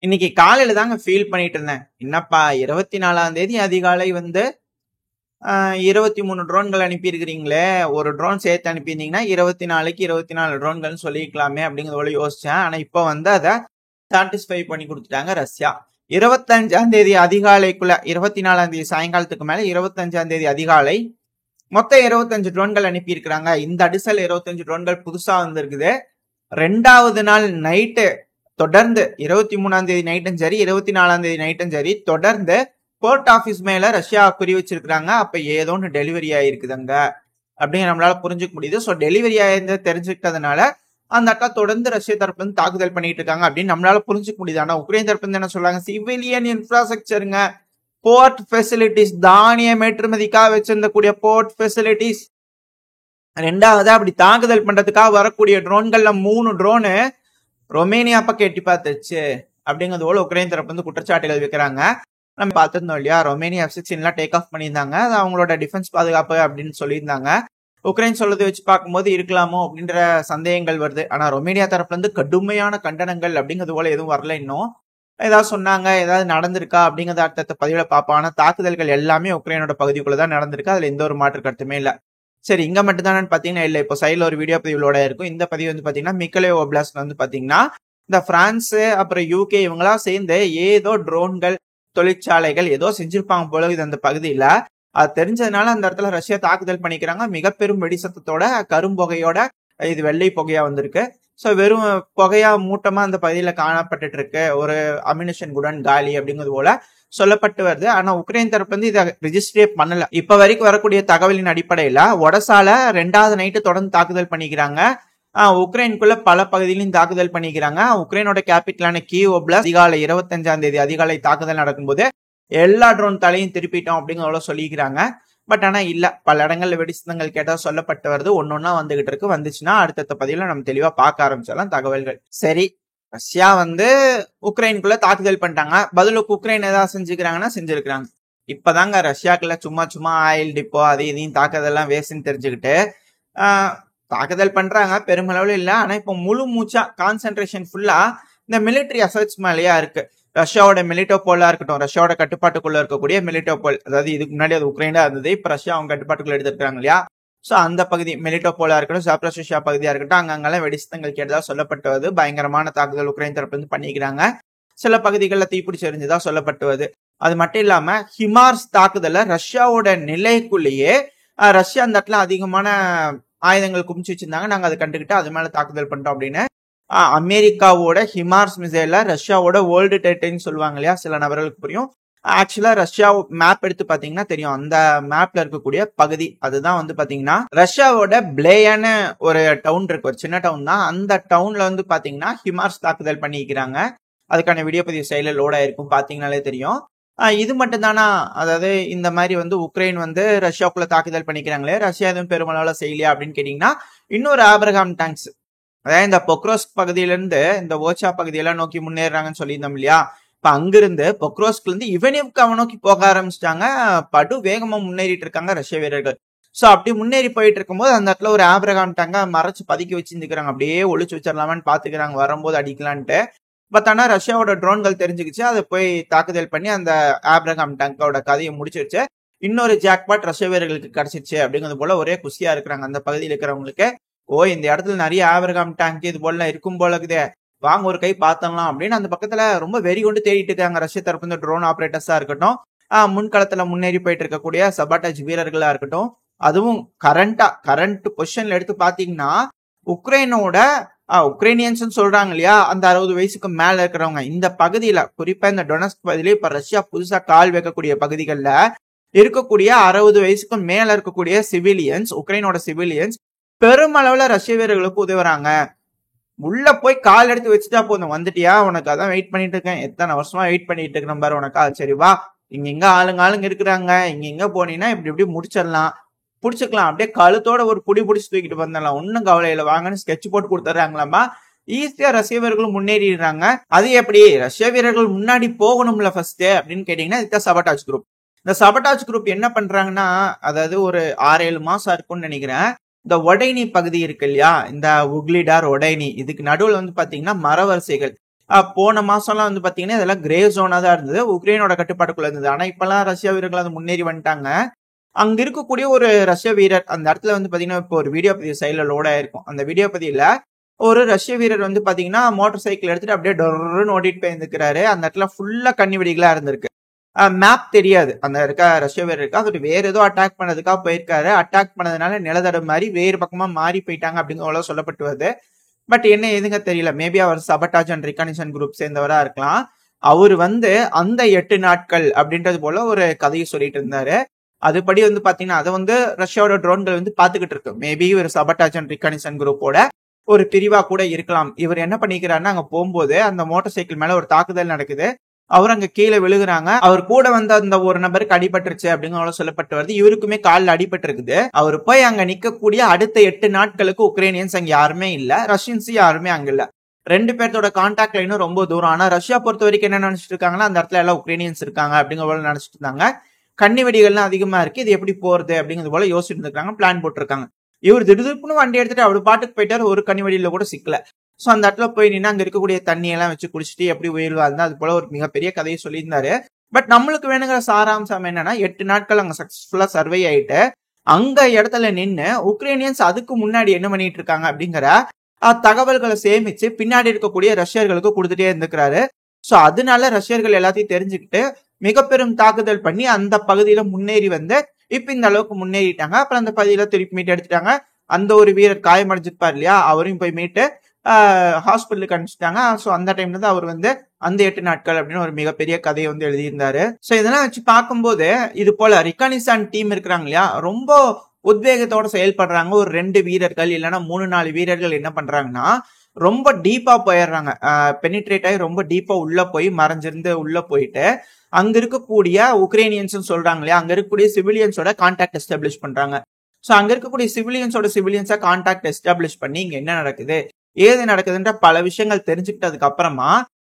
இன்னைக்கு காலையில தாங்க ஃபீல் பண்ணிட்டு இருந்தேன். என்னப்பா 24ஆம் தேதி அதிகாலை வந்து 23 ட்ரோன்கள் அனுப்பியிருக்கிறீங்களே, ஒரு ட்ரோன் சேர்த்து அனுப்பியிருந்தீங்கன்னா 24க்கு 24 ட்ரோன்கள்னு சொல்லிக்கலாமே அப்படிங்கிறது போல யோசிச்சேன். ஆனா இப்போ வந்து அதை சாட்டிஸ்ஃபை பண்ணி கொடுத்துட்டாங்க ரஷ்யா. 25ஆம் தேதி அதிகாலைக்குள்ள 24ஆம் தேதி சாயங்காலத்துக்கு மேல 25ஆம் தேதி அதிகாலை மொத்தம் 25 ட்ரோன்கள் அனுப்பியிருக்கிறாங்க. இந்த அடிசல் 25 ட்ரோன்கள் புதுசா வந்திருக்குது. 2வது நாள் நைட்டு தொடர்ந்து 23ஆம் தேதி நைட்டும் சரி 24ஆம் தேதி நைட்டும் சரி தொடர்ந்து போர்ட் ஆபீஸ் மேல ரஷ்யா குறி வச்சிருக்காங்க. அப்ப ஏதோ ஒன்று டெலிவரி ஆயிருக்குதுங்க அப்படின்னு நம்மளால புரிஞ்சுக்க முடியுது. ஸோ டெலிவரி ஆயிருந்த தெரிஞ்சுக்கிட்டதுனால அந்த அக்கா தொடர்ந்து ரஷ்ய தரப்புல இருந்து தாக்குதல் பண்ணிட்டு இருக்காங்க அப்படின்னு நம்மளால புரிஞ்சுக்க முடியுது. ஆனா உக்ரைன் தரப்புல இருந்து என்ன சொல்றாங்க, சிவிலியன் இன்ஃப்ராஸ்ட்ரக்சருங்க, போர்ட் ஃபெசிலிட்டிஸ், தானியம் ஏற்றுமதிக்காக வச்சிருந்தக்கூடிய போர்ட் ஃபெசிலிட்டிஸ். 2வது அப்படி தாக்குதல் பண்றதுக்காக வரக்கூடிய ட்ரோன்கள்ல 3 ட்ரோனு ரொமேனியா பக்கம் எட்டி பார்த்துச்சு அப்படிங்கிறது போல உக்ரைன் தரப்பு வந்து குற்றச்சாட்டுகள் வைக்கிறாங்க. நம்ம பார்த்துருந்தோம் இல்லையா, ரொமேனியா F-16 டேக் ஆஃப் பண்ணியிருந்தாங்க. அது அவங்களோட டிஃபென்ஸ் பாதுகாப்பு அப்படின்னு சொல்லியிருந்தாங்க. உக்ரைன் சொல்றதை வச்சு பார்க்கும்போது இருக்கலாமோ அப்படின்ற சந்தேகங்கள் வருது. ஆனா ரொமேனியா தரப்புல இருந்து கடுமையான கண்டனங்கள் அப்படிங்கிறது போல எதுவும் வரல. இன்னும் ஏதாவது சொன்னாங்க, ஏதாவது நடந்திருக்கா அப்படிங்கிறத அடுத்த பதிவுல பார்ப்போம். ஆனா தாக்குதல்கள் எல்லாமே உக்ரைனோட பகுதிக்குள்ளதான் நடந்திருக்கு. அதுல எந்த ஒரு மாற்று கருத்துமே இல்லை. சரி, இங்க மட்டும் தானே பாத்தீங்கன்னா இல்ல, இப்போ சைட்ல ஒரு வீடியோ பதிவுகளோட இருக்கும். இந்த பதிவு வந்து பாத்தீங்கன்னா மிக்கலேவ் ஓப்லாஸ்ட்ல வந்து பாத்தீங்கன்னா இந்த பிரான்ஸ் அப்புறம் UK இவங்களா சேர்ந்து ஏதோ ட்ரோன்கள் தொழிற்சாலைகள் ஏதோ செஞ்சிருப்பாங்க போல இது அந்த பகுதியில. அது தெரிஞ்சதுனால அந்த இடத்துல ரஷ்யா தாக்குதல் பண்ணிக்கிறாங்க. மிக பெரும் வெடி சத்தத்தோட கரும்புகையோட இது வெள்ளை புகையா வந்திருக்கு. ஸோ வெறும் புகையா மூட்டமா அந்த பகுதியில காணப்பட்டு இருக்கு. ஒரு அமினிஷன் குடன் காலி அப்படிங்கிறது போல சொல்லப்பட்டு வருது. ஆனா உக்ரைன் தரப்பு வந்து இதை ரிஜிஸ்டரே பண்ணல. இப்ப வரைக்கும் வரக்கூடிய தகவலின் அடிப்படையில ஒடசால 2வது நைட்டு தொடர்ந்து தாக்குதல் பண்ணிக்கிறாங்க. உக்ரைனுக்குள்ள பல பகுதியிலும் தாக்குதல் பண்ணிக்கிறாங்க. உக்ரைனோட கேபிட்டலான கீவ் ஓப்லாஸ்ட் அதிகாலை 25ஆம் தேதி அதிகாலை தாக்குதல் நடக்கும்போது எல்லா ட்ரோன் தலையும் திருப்பிட்டோம் அப்படிங்கிறத சொல்லிக்கிறாங்க. பட் ஆனா இல்ல, பல இடங்கள்ல வெடிசத்தங்கள் கேட்டா சொல்லப்பட்டு வருது. ஒன்னொன்னா வந்துகிட்டு இருக்கு. வந்துச்சுன்னா அடுத்த பதிவுல நம்ம தெளிவா பார்க்க ஆரம்பிச்சிடலாம் தகவல்கள். சரி, ரஷ்யா வந்து உக்ரைனுக்குள்ள தாக்குதல் பண்ணிட்டாங்க. பதிலுக்கு உக்ரைன் ஏதாவது செஞ்சுக்கிறாங்கன்னா செஞ்சிருக்கிறாங்க. இப்பதாங்க ரஷ்யாக்குள்ள சும்மா சும்மா ஆயில் டிப்போ அது இதையும் தாக்குதல்லாம் வேஸ்ட்னு தெரிஞ்சுக்கிட்டு தாக்குதல் பண்றாங்க. பெருமளவுல இல்ல. ஆனா இப்போ முழு மூச்சா கான்சென்ட்ரேஷன் ஃபுல்லா இந்த மிலிட்டரி அசர்ட்ஸ் மேலேயா இருக்கு. ரஷ்யாவோட மிலிட்டோபோலா இருக்கட்டும், ரஷ்யாவோட கட்டுப்பாட்டுக்குள்ள இருக்கக்கூடிய மிலிட்டோபோல், அதாவது இதுக்கு முன்னாடி அது உக்ரைனா இருந்தது, இப்ப ரஷ்யா அவங்க கட்டுப்பாட்டுக்குள்ள எடுத்துருக்காங்க இல்லையா. சோ அந்த பகுதி மிலிட்டோபோலா இருக்கட்டும், சாப்ரஷியா பகுதியா இருக்கட்டும், அங்கங்கெல்லாம் வெடிசத்தங்கள் கேட்டதா சொல்லப்பட்டுவது. பயங்கரமான தாக்குதல் உக்ரைன் தரப்புல இருந்து பண்ணிக்கிறாங்க. சில பகுதிகளில் தீப்பிடிச்சு எரிஞ்சதா சொல்லப்பட்டுவது. அது மட்டும் இல்லாம ஹிமார்ஸ் தாக்குதல ரஷ்யாவோட நிலைக்குள்ளேயே ரஷ்யா அந்த இடத்துல அதிகமான ஆயுதங்கள் குமிச்சு வச்சிருந்தாங்க. நாங்க அதை கண்டுகிட்டு அது மேல தாக்குதல் பண்ணிட்டோம் அப்படின்னு அமெரிக்காவோட ஹிமார்ஸ் மிசைல ரஷ்யாவோட வேர்ல்டு டெரிட்டரின்னு சொல்லுவாங்க இல்லையா, சில நபர்களுக்கு புரியும். ஆக்சுவலா ரஷ்யா மேப் எடுத்து பாத்தீங்கன்னா தெரியும். அந்த மேப்ல இருக்கக்கூடிய பகுதி அதுதான் வந்து பாத்தீங்கன்னா ரஷ்யாவோட பிளேயான ஒரு டவுன் இருக்கு, ஒரு சின்ன டவுன் தான். அந்த டவுன்ல வந்து பாத்தீங்கன்னா ஹிமார்ஸ் தாக்குதல் பண்ணிக்கிறாங்க. அதுக்கான வீடியோ பதிவு செயல லோட் ஆயிருக்கும், பாத்தீங்கன்னாலே தெரியும். இது மட்டும் தானா, அதாவது இந்த மாதிரி வந்து உக்ரைன் வந்து ரஷ்யாவுக்குள்ள தாக்குதல் பண்ணிக்கிறாங்களே, ரஷ்யா எதுவும் பெருமளவுல செய்யலையா அப்படின்னு கேட்டீங்கன்னா இன்னொரு ஆப்ரஹாம் டேங்க்ஸ், அதாவது இந்த பொக்ரோஸ்க் பகுதியிலிருந்து இந்த ஓச்சா பகுதியெல்லாம் நோக்கி முன்னேறாங்கன்னு சொல்லியிருந்தோம் இல்லையா. இப்ப அங்கிருந்து பொக்ரோஸ்க்ல இருந்து இவனிவ்க்கு அவன் நோக்கி போக ஆரம்பிச்சிட்டாங்க. படு வேகமா முன்னேறிட்டு இருக்காங்க ரஷ்ய வீரர்கள். சோ அப்படி முன்னேறி போயிட்டு இருக்கும்போது அந்த இடத்துல ஒரு ஆப்ரஹாம் டேங்க மறைச்சு பதுக்கி வச்சிருந்துக்கிறாங்க. அப்படியே ஒளிச்சு வச்சிடலாமான்னு பாத்துக்கிறாங்க, வரும்போது அடிக்கலான்ட்டு. பட் ஆனா ரஷ்யாவோட ட்ரோன்கள் தெரிஞ்சுக்கிச்சு, அதை போய் தாக்குதல் பண்ணி அந்த ஆப்ரஹாம் டேங்கோட கதையை முடிச்சிருச்சு. இன்னொரு ஜாக்பாட் ரஷ்ய வீரர்களுக்கு கிடைச்சிருச்சு அப்படிங்கிறது போல ஒரே குஷியா இருக்கிறாங்க அந்த பகுதியில் இருக்கிறவங்களுக்கு. ஓ, இந்த இடத்துல நிறைய ஆப்ரஹாம் டேங்க் இது போல இருக்கும் போல இருக்குதே, வாங்க ஒரு கை பார்த்தலாம் அப்படின்னு அந்த பக்கத்துல ரொம்ப வெறி கொண்டு தேடிட்டு இருக்காங்க ரஷ்ய தரப்பு இந்த ட்ரோன் ஆபரேட்டர்ஸா இருக்கட்டும், முன்களத்துல முன்னேறி போயிட்டு இருக்கக்கூடிய சபாட்டாஜ் வீரர்களா இருக்கட்டும். அதுவும் கரண்ட் பொசிஷன்ல எடுத்து பாத்தீங்கன்னா உக்ரைனோட உக்ரைனியன்ஸ் சொல்றாங்க இல்லையா, அந்த 60 வயசுக்கு மேல இருக்கிறவங்க இந்த பகுதியில, குறிப்பா இந்த டொனஸ்க் பகுதியில இப்ப ரஷ்யா புதுசா கால் வைக்கக்கூடிய பகுதிகளில் இருக்கக்கூடிய 60 வயசுக்கு மேல இருக்கக்கூடிய சிவிலியன்ஸ், உக்ரைனோட சிவிலியன்ஸ் பெருமளவுல ரஷ்ய வீரர்களுக்கு உதவுறாங்க. உள்ள போய் கால் எடுத்து வச்சுட்டா போதும், வந்துட்டியா, உனக்கு அதான் வெயிட் பண்ணிட்டு இருக்கேன், எத்தனை வருஷமா வெயிட் பண்ணிட்டு இருக்கேன் பாரு உனக்கா, சரி வா, இங்க ஆளுங்க இருக்கிறாங்க, இங்க போனீங்கன்னா இப்படி முடிச்சிடலாம், புடிச்சுக்கலாம், அப்படியே கழுத்தோட ஒரு புடிச்சு தூக்கிட்டு வந்துடலாம், ஒன்னும் கவலையில, வாங்கன்னு ஸ்கெட்ச் போட்டு கொடுத்துறாங்களாமா. ஈஸியா ரஷ்ய வீரர்கள் முன்னேறிடுறாங்க. அது எப்படி ரஷ்ய வீரர்கள் முன்னாடி போகணும்ல ஃபர்ஸ்ட் அப்படின்னு கேட்டீங்கன்னா இதுதான் சபட்டாஜ் குரூப். இந்த சபட்டாஜ் குரூப் என்ன பண்றாங்கன்னா, அதாவது ஒரு 6-7 மாசம் இருக்கும்னு நினைக்கிறேன், இந்த ஒடைனி பகுதி இருக்கு இல்லையா, இந்த உக்லிடார் ஒடைனி, இதுக்கு நடுவுல வந்து பாத்தீங்கன்னா மரவரிசைகள், போன மாசம்லாம் வந்து பாத்தீங்கன்னா இதெல்லாம் கிரே ஜோனா தான் இருந்தது, உக்ரைனோட கட்டுப்பாட்டுக்குள்ள இருந்தது. ஆனா இப்பெல்லாம் ரஷ்யா வீரர்கள் அது முன்னேறி வந்துட்டாங்க. அங்க இருக்கக்கூடிய ஒரு ரஷ்ய வீரர் அந்த இடத்துல வந்து பாத்தீங்கன்னா இப்போ ஒரு வீடியோ பதிவு சைட்ல லோட் ஆயிருக்கும். அந்த வீடியோ பதிவுல ஒரு ரஷ்ய வீரர் வந்து பாத்தீங்கன்னா மோட்டார் சைக்கிள் எடுத்துட்டு அப்படியே டொர்ன்னு ஓட்டிட்டு போய் இருந்துக்கிறாரு. அந்த இடத்துல ஃபுல்லா கண்ணி வெடிகளா இருந்திருக்கு. மேப் தெரியாது அந்த இருக்க ரஷ்ய வீரருக்கு, அவர் வேற ஏதோ அட்டாக் பண்ணதுக்காக போயிருக்காரு. அட்டாக் பண்ணதுனால நிலத்தடம் மாதிரி வேறு பக்கமா மாறி போயிட்டாங்க அப்படிங்கிற சொல்லப்பட்டு வருது. பட் என்ன எதுங்க தெரியல. மேபி அவர் சபட்டாஜ் அண்ட் ரிகனிஷன் குரூப் சேர்ந்தவரா இருக்கலாம். அவர் வந்து அந்த 8 நாட்கள் அப்படின்றது போல ஒரு கதையை சொல்லிட்டு இருந்தாரு. அதுபடி வந்து பாத்தீங்கன்னா அதை வந்து ரஷ்யாவோட ட்ரோன்கள் வந்து பாத்துக்கிட்டு இருக்கு. மேபி இவர் சபட்டாஜ் அண்ட் ரிகனிஷன் குரூப்போட ஒரு பிரிவா கூட இருக்கலாம். இவர் என்ன பண்ணிக்கிறாருன்னா அங்க போகும்போது அந்த மோட்டார் சைக்கிள் மேல ஒரு தாக்குதல் நடக்குது. அவர் அங்க கீழே விழுகுறாங்க. அவர் கூட வந்து அந்த ஒரு நபருக்கு அடிபட்டுருச்சு அப்படிங்கிற சொல்லப்பட்டு வருது. இவருக்குமே காலில் அடிபட்டு இருக்குது. அவர் போய் அங்க நிக்கக்கூடிய அடுத்த 8 நாட்களுக்கு உக்ரைனியன்ஸ் அங்க யாருமே இல்ல, ரஷ்யன்ஸ் யாருமே அங்க இல்ல. 2 பேர்த்தோட கான்டாக்ட் லைனும் ரொம்ப தூரம். ஆனா ரஷ்யா பொறுத்த வரைக்கும் என்ன நினைச்சிட்டு இருக்காங்கன்னா அந்த இடத்துல எல்லாம் உக்ரைனியன்ஸ் இருக்காங்க அப்படிங்கிற போல நினைச்சிட்டு இருந்தாங்க. கண்ணி வெடிகள்லாம் அதிகமா இருக்கு, இது எப்படி போறது அப்படிங்கிறது போல யோசிச்சுட்டு இருக்காங்க, பிளான் போட்டிருக்காங்க. இவர் திடுதிப்புன்னு வண்டி எடுத்துட்டு அவர் பாட்டுக்கு போயிட்டாரு, ஒரு கண்ணி வெடியில கூட சிக்கல. சோ அந்த இடத்துல போய் நின்று அங்க இருக்கக்கூடிய தண்ணி எல்லாம் வச்சு குடிச்சிட்டு எப்படி உயிர் வாழ்ந்தா அது போல ஒரு மிகப்பெரிய கதையை சொல்லியிருந்தாரு. பட் நம்மளுக்கு வேணுங்கிற சாராம்சம் என்னன்னா 8 நாட்கள் அங்க சக்சஸ்ஃபுல்லா சர்வே ஆயிட்டு அங்க இடத்துல நின்று உக்ரைனியன்ஸ் அதுக்கு முன்னாடி என்ன பண்ணிட்டு இருக்காங்க அப்படிங்கிற தகவல்களை சேமிச்சு பின்னாடி இருக்கக்கூடிய ரஷ்யர்களுக்கு கொடுத்துட்டே இருந்துக்கிறாரு. சோ அதனால ரஷ்யர்கள் எல்லாத்தையும் தெரிஞ்சுக்கிட்டு மிக பெரும் தாக்குதல் பண்ணி அந்த பகுதியில முன்னேறி வந்து இப்ப இந்த அளவுக்கு முன்னேறிட்டாங்க. அப்புறம் அந்த பகுதியில திருப்பி மீட்டு எடுத்துட்டாங்க. அந்த ஒரு வீரர் காயமடைஞ்சிருப்பார் இல்லையா, அவரையும் போய் மீட்டு ஹாஸ்பிட்டலுக்கு அனுப்பிச்சிட்டாங்க. ஸோ அந்த டைம்ல தான் அவர் வந்து அந்த 8 நாட்கள் அப்படின்னு ஒரு மிகப்பெரிய கதையை வந்து எழுதியிருந்தாரு. ஸோ இதெல்லாம் வச்சு பார்க்கும்போது இது போல ரிகனிஷன் டீம் இருக்கிறாங்க இல்லையா, ரொம்ப உத்வேகத்தோட செயல்படுறாங்க. ஒரு 2 வீரர்கள் இல்லைன்னா 3-4 வீரர்கள் என்ன பண்றாங்கன்னா ரொம்ப டீப்பா போயிடுறாங்க. பெனிட்ரேட் ஆகி ரொம்ப டீப்பா உள்ள போய் மறைஞ்சிருந்து உள்ள போயிட்டு அங்க இருக்கக்கூடிய உக்ரைனியன்ஸ் சொல்றாங்க இல்லையா, அங்க இருக்கக்கூடிய சிவிலியன்ஸோட கான்டாக்ட் எஸ்டாப்ளிஷ் பண்றாங்க. ஸோ அங்க இருக்கக்கூடிய சிவிலியன்ஸா கான்டாக்ட் எஸ்டாப்ளிஷ் பண்ணி இங்க என்ன நடக்குது ஏது நடக்குதுன்ற பல விஷயங்கள் தெரிஞ்சுக்கிட்டதுக்கு அப்புறமா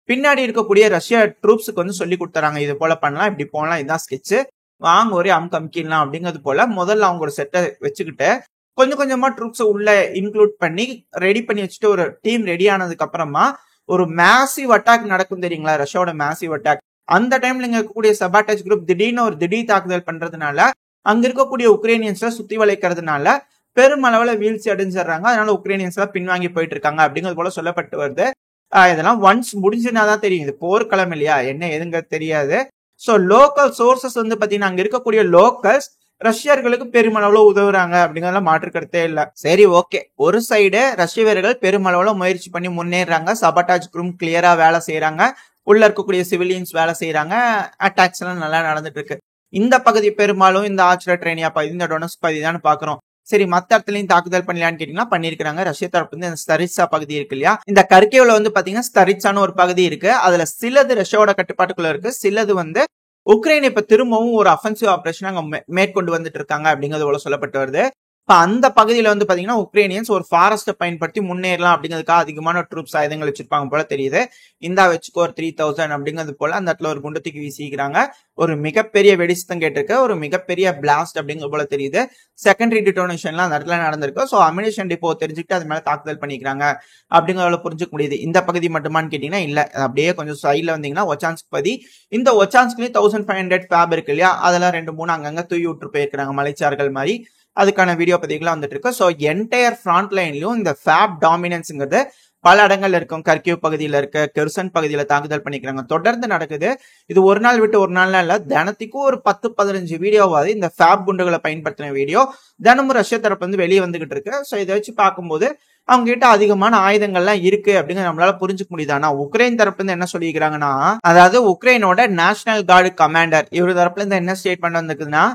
பின்னாடி இருக்கக்கூடிய ரஷ்யா ட்ரூப்ஸுக்கு வந்து சொல்லி கொடுத்துறாங்க, இது போல பண்ணலாம், இப்படி போகலாம், இதுதான் ஸ்கெட்ச், வாங்க ஒரே அமுக்கிடலாம் அப்படிங்கிறது போல முதல்ல அவங்க ஒரு செட்டை வச்சுக்கிட்டு கொஞ்சம் கொஞ்சமா ட்ரூப்ஸை உள்ள இன்க்ளூட் பண்ணி ரெடி பண்ணி வச்சுட்டு ஒரு டீம் ரெடி ஆனதுக்கு அப்புறமா ஒரு மேசிவ் அட்டாக் நடக்கும் தெரியுங்களா, ரஷ்யாவோட மேசிவ் அட்டாக். அந்த டைம்ல இங்க இருக்கக்கூடிய சபாட்டாஜ் குரூப் திடீர்னு ஒரு திடீர் தாக்குதல் பண்றதுனால அங்க இருக்கக்கூடிய உக்ரைனியன்ஸ்ல சுத்தி வளைக்கிறதுனால பெருமளவுல வீழ்ச்சி அடைஞ்சிடறாங்க. அதனால உக்ரைனியன்ஸ் எல்லாம் பின்வாங்கி போயிட்டு இருக்காங்க அப்படிங்கிறது போல சொல்லப்பட்டு வருது. இதெல்லாம் ஒன்ஸ் முடிஞ்சுனாதான் தெரியும், இது போர்க்களம் இல்லையா, என்ன எதுங்க தெரியாது. சோ லோக்கல் சோர்சஸ் வந்து பாத்தீங்கன்னா அங்க இருக்கக்கூடிய லோக்கல்ஸ் ரஷ்யர்களுக்கு பெருமளவுல உதவுறாங்க அப்படிங்கறதுல மாற்று கருத்தே இல்ல. சரி ஓகே, ஒரு சைடு ரஷ்ய வீரர்கள் பெருமளவுல முயற்சி பண்ணி முன்னேறாங்க, சபாட்டாஜ் குரூப் கிளியரா வேலை செய்யறாங்க, உள்ள இருக்கக்கூடிய சிவிலியன்ஸ் வேலை செய்யறாங்க, அட்டாக்ஸ் எல்லாம் நல்லா நடந்துட்டு இருக்கு. இந்த பகுதி பெரும்பாலும் இந்த ஆச்ரட்ரேனியா பகுதி, இந்த டொனஸ்க் பகுதி தான் பாக்குறோம். சரி, மத்த இடத்துலயும் தாக்குதல் பண்ணலான்னு கேட்டீங்கன்னா பண்ணிருக்காங்க. ரஷ்ய தரப்பு வந்து இந்த ஸ்தரிட்சா பகுதி இருக்கு இல்லையா, இந்த கர்கேவ்ல வந்து பாத்தீங்கன்னா ஸ்தரிட்சான்னு ஒரு பகுதி இருக்கு. அதுல சிலது ரஷ்யாவோட கட்டுப்பாட்டுக்குள்ள இருக்கு, சிலது வந்து உக்ரைன் இப்ப திரும்பவும் ஒரு அஃபென்சிவ் ஆபரேஷன் அங்க மேற்கொண்டு வந்துட்டு இருக்காங்க அப்படிங்கிறது போல சொல்லப்பட்டு வருது. இப்ப அந்த பகுதியில வந்து பாத்தீங்கன்னா உக்ரைனியன்ஸ் ஒரு ஃபாரஸ்ட்டை பயன்படுத்தி முன்னேறலாம் அப்படிங்கிறதுக்காக அதிகமான ட்ரூப்ஸ் ஆயுதங்கள் வச்சிருப்பாங்க போல தெரியுது. இந்தா வச்சுக்கோ ஒரு 3000 அப்படிங்கிறது போல அந்த இடத்துல ஒரு குண்டு தூக்கி வீசிக்கிறாங்க. ஒரு மிகப்பெரிய வெடிசத்தம் கேட்டிருக்கு, ஒரு மிகப்பெரிய பிளாஸ்ட் அப்படிங்கிறது போல தெரியுது. செகண்டரி டிட்டோனேஷன்லாம் அந்த இடத்துல நடந்திருக்கு. ஸோ அமினேஷன் டிப்போ தெரிஞ்சுக்கிட்டு அது மேல தாக்குதல் பண்ணிக்கிறாங்க அப்படிங்கிறத புரிஞ்சுக்க முடியுது. இந்த பகுதி மட்டுமான்னு கேட்டீங்கன்னா இல்ல, அப்படியே கொஞ்சம் சைட்ல வந்தீங்கன்னா ஒச்சான்ஸ்க் பகுதி, இந்த ஒச்சான்ஸ்க்லயும் 1500 ஃபேப் இருக்கு இல்லையா, அதெல்லாம் 2-3 அங்கங்க தூவி விட்டு போயிருக்கிறாங்க மலைச்சார்கள் மாதிரி. அதுக்கான வீடியோ பதிவுகள் வந்துட்டு இருக்கு. ஸோ என்டையர் ஃப்ரண்ட் லைன்லயும் இந்த ஃபேப் டாமினன்ஸ்ங்கிறது பல இடங்கள்ல இருக்கும். கர்கிவ் பகுதியில இருக்க கெர்சன் பகுதியில தாக்குதல் பண்ணிக்கிறாங்க, தொடர்ந்து நடக்குது. இது ஒரு நாள் விட்டு ஒரு நாள்லாம் இல்ல, தினத்துக்கும் ஒரு 10-15 வீடியோவாது இந்த ஃபேப் குண்டுகளை பயன்படுத்தின வீடியோ தினமும் ரஷ்ய தரப்பு வந்து வெளியே வந்துகிட்டு இருக்கு. ஸோ இதை வச்சு பார்க்கும்போது அவங்க கிட்ட அதிகமான ஆயுதங்கள்லாம் இருக்கு அப்படிங்கிற நம்மளால புரிஞ்சுக்க முடியுது. ஆனா உக்ரைன் தரப்புல இருந்து என்ன சொல்லிக்கிறாங்கன்னா, அதாவது உக்ரைனோட நேஷனல் கார்டு கமாண்டர் இவர் தரப்புல இருந்து என்ன ஸ்டேட்மெண்ட் வந்திருக்குதுன்னா,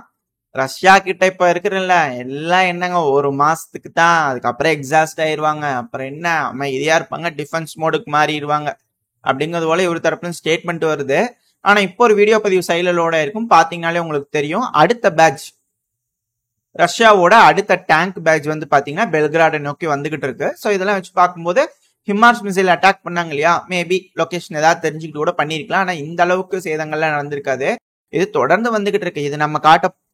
ரஷ்யா கிட்ட இப்ப இருக்கிறல்ல எல்லாம் என்னங்க ஒரு மாசத்துக்கு தான், அதுக்கப்புறம் எக்ஸாஸ்ட் ஆயிருவாங்க, அப்புறம் என்ன அமைதியா இருப்பாங்க, டிஃபென்ஸ் மோடுக்கு மாறிடுவாங்க அப்படிங்கிறது போல இவர் தரப்புல ஸ்டேட்மெண்ட் வருது. ஆனா இப்போ ஒரு வீடியோ பதிவு சைலோட இருக்கும், பாத்தீங்கன்னாலே உங்களுக்கு தெரியும். அடுத்த பேட்ச் ரஷ்யாவோட அடுத்த டேங்க் பேட்ச் வந்து பாத்தீங்கன்னா பெல்கிராடை நோக்கி வந்துகிட்டு இருக்கு. ஸோ இதெல்லாம் வச்சு பார்க்கும்போது ஹிமார்ஸ் மிசைல் அட்டாக் பண்ணாங்க இல்லையா, மேபி லொகேஷன் ஏதாவது தெரிஞ்சுக்கிட்டு கூட பண்ணிருக்கலாம். ஆனா இந்த அளவுக்கு சேதங்கள்லாம் நடந்திருக்காது. இது தொடர்ந்து வந்துகிட்டு இருக்கு. இது நம்ம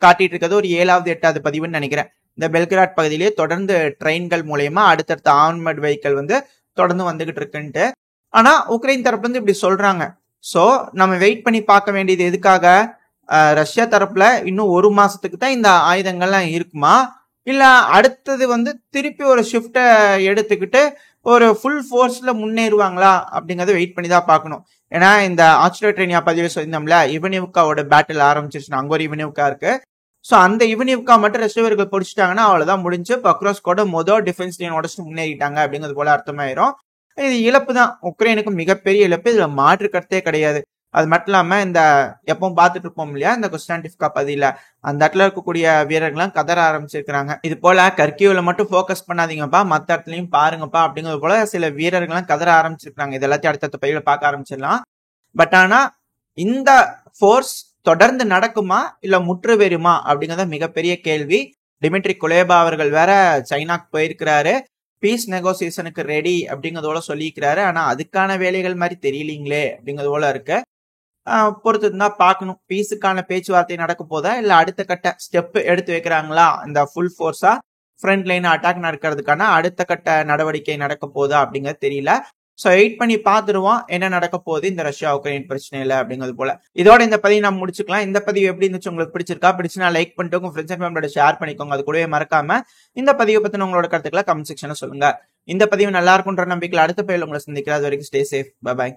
காட்டிட்டு இருக்கிறது ஒரு 7வது 8வது பதிவுன்னு நினைக்கிறேன். இந்த பெல்கிராட் பகுதியிலேயே தொடர்ந்து ட்ரெயின்கள் மூலயமா அடுத்தடுத்த ஆர்மட் வெஹிக்கிள் வந்து தொடர்ந்து வந்துகிட்டு இருக்குன்ட்டு. ஆனா உக்ரைன் தரப்புல இருந்து இப்படி சொல்றாங்க. சோ நம்ம வெயிட் பண்ணி பார்க்க வேண்டியது எதுக்காக? ரஷ்யா தரப்புல இன்னும் 1 மாசத்துக்கு தான் இந்த ஆயுதங்கள்லாம் இருக்குமா, இல்ல அடுத்தது திருப்பி ஒரு ஷிஃப்ட எடுத்துக்கிட்டு ஒரு ஃபுல் ஃபோர்ஸ்ல முன்னேறுவாங்களா அப்படிங்கறத வெயிட் பண்ணி தான் பார்க்கணும். ஏன்னா இந்த ஆஸ்ட்ரேட்ரேனியா பதிவு சொல்லியிருந்தோம்ல, இவனிவ்காவோட பேட்டில் ஆரம்பிச்சிருச்சு. அங்க ஒரு இவனிவ்கா இருக்கு. சோ அந்த இவனிவ்கா மட்டும் ரஷ்யவர்கள் பிடிச்சிட்டாங்கன்னா அவ்வளவுதான் முடிஞ்சு. பக்ரோஸ்கோட மொதல் டிஃபென்ஸ் லைன் உடச்சு முன்னேறிட்டாங்க அப்படிங்கிறது போல அர்த்தமாயிரும். இது இழப்பு தான், உக்ரைனுக்கு மிகப்பெரிய இழப்பு, இதுல மாற்று கருத்தே கிடையாது. அது மட்டும் இல்லாம இந்த எப்பவும் பார்த்துட்டு இருப்போம் இல்லையா, இந்த கொஸ்டான்டிவ்கா பதில அந்த இடத்துல இருக்கக்கூடிய வீரர்கள்லாம் கதற ஆரம்பிச்சிருக்காங்க. இது போல கர்கிவ்ல மட்டும் போக்கஸ் பண்ணாதீங்கப்பா, மத்த இடத்துலயும் பாருங்கப்பா அப்படிங்கிறது போல சில வீரர்கள்லாம் கதற ஆரம்பிச்சிருக்காங்க. இது எல்லாத்தையும் அடுத்த பதிவுல பார்க்க ஆரம்பிச்சிடலாம். பட் ஆனா இந்த ஃபோர்ஸ் தொடர்ந்து நடக்குமா இல்ல முற்று பெறுமா அப்படிங்கறத மிகப்பெரிய கேள்வி. டிமிட்ரி குலேபா அவர்கள் வேற சைனாக்கு போயிருக்கிறாரு, பீஸ் நெகோசியேஷனுக்கு ரெடி அப்படிங்கறதோட சொல்லிக்கிறாரு. ஆனா அதுக்கான வேலைகள் மாதிரி தெரியலீங்களே அப்படிங்கறது போல இருக்கு. பொறுத்து தான் பார்க்கணும். பீஸுக்கான பேச்சுவார்த்தை நடக்க போதா இல்ல அடுத்த கட்ட ஸ்டெப் எடுத்து வைக்கிறாங்களா, இந்த ஃபுல் ஃபோர்ஸா ஃப்ரண்ட் லைன் அட்டாக் நடக்கிறதுக்கான அடுத்த கட்ட நடவடிக்கை நடக்க போதா அப்படிங்கிறது தெரியல. சோ வெயிட் பண்ணி பார்த்துருவோம் என்ன நடக்க போகுது இந்த ரஷ்யா உக்ரைன் பிரச்சனையில அப்படிங்கிறது போல. இதோட இந்த பதிவு நம்ம முடிச்சுக்கலாம். இந்த பதிவு எப்படி இருந்துச்சு, உங்களுக்கு பிடிச்சிருக்கா? பிடிச்சுனா லைக் பண்ணிட்டு உங்க ஃப்ரெண்ட்ஸ் அண்ட் ஃபேமிலியோட ஷேர் பண்ணிக்கோங்க. அது கூடவே மறக்காம இந்த பதிவை பத்தின உங்களோட கருத்துக்களை கமெண்ட் செக்ஷன்ல சொல்லுங்க. இந்த பதிவு நல்லா இருக்கும்ன்ற நம்பிக்கையில் அடுத்த பதிவில் உங்களை சந்திக்கிறேன். அது வரைக்கும் ஸ்டே சேஃப். Bye bye.